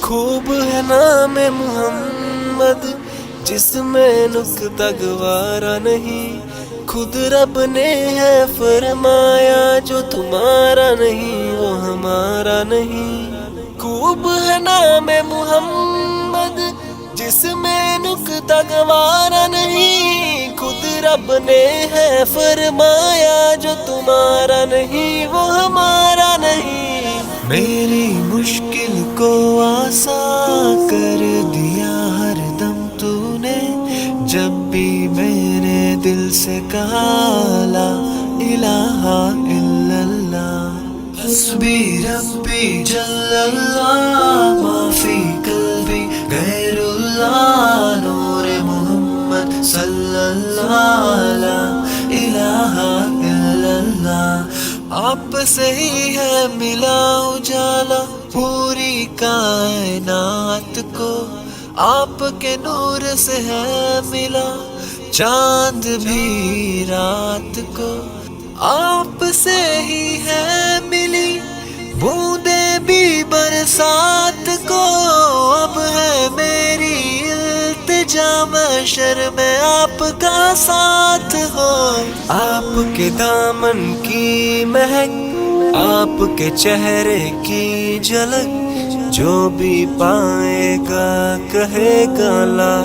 خوب ہے نام محمد جس میں نقطہ گوارا نہیں، خود رب نے ہے فرمایا جو تمہارا نہیں وہ ہمارا نہیں۔ خوب ہے نام محمد جس میں نقطہ گوارا نہیں، خود رب نے ہے فرمایا جو تمہارا نہیں وہ ہمارا نہیں۔ میری مشکل کو آسان کر دیا ہر دم تو نے، جب بھی میرے دل سے کہا لا الہ الا اللہ۔ حسبی ربی جل اللہ ما فی قلبی غیر اللہ، نور محمد صلی اللہ لا الہ الا اللہ۔ آپ سے ہی ہے ملا اجالا پوری کائنات کو، آپ کے نور سے ہے ملا چاند بھی رات کو، آپ سے ہی ہے ملی بوندیں بھی برسات کو۔ اب ہے میری التجا محشر میں آپ کا ساتھ ہو، آپ کے دامن کی مہک، آپ کے چہرے کی جھلک، جو بھی پائے گا کہے گا لا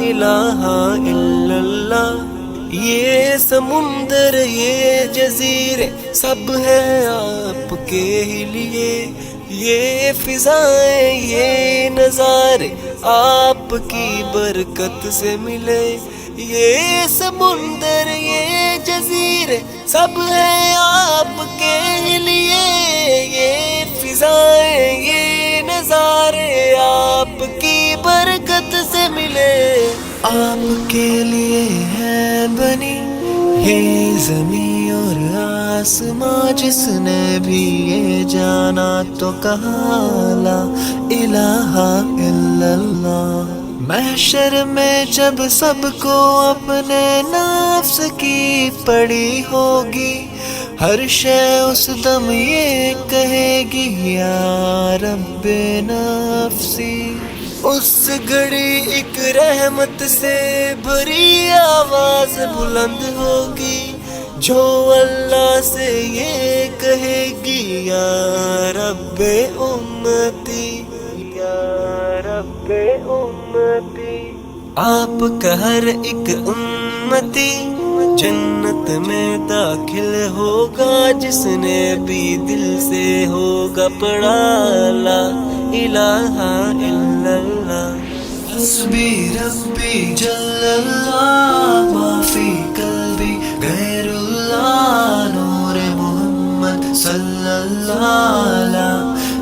الہ الا اللہ۔ یہ سمندر یہ جزیرے سب ہے آپ کے ہی لیے، یہ فضائیں یہ نظارے آپ کی برکت سے ملے۔ یہ سمندر یہ جزیرے سب ہے آپ کے ہی لیے، یہ فضائیں یہ نظارے آپ کی برکت سے ملے۔ آپ کے لیے ہے بنی یہ زمین اور آسماں، جس نے بھی یہ جانا تو کہا لا الہ الا اللہ۔ محشر میں جب سب کو اپنے نفس کی پڑی ہوگی، ہر شے اس دم یہ کہے گی یا رب نفسی۔ اس گھڑی ایک رحمت سے بھری آواز بلند ہوگی جو اللہ سے یہ کہے گی یا رب امتی، یا رب امتی۔ آپ کا ہر ایک امتی جنت میں داخل ہوگا جس نے بھی دل سے ہوگا پڑھا لا الہ الا اللہ۔ حسبی ربی جل اللہ ما فی قلبی غیر اللہ، نور محمد صلی اللہ لا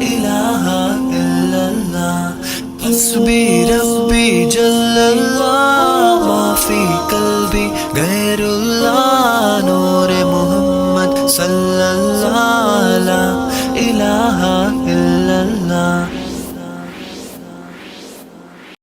الہ الا اللہ۔ حسبی ربی جل اللہ ما فی قلبی غیر اللہ، نور محمد صلی اللہ لا الہ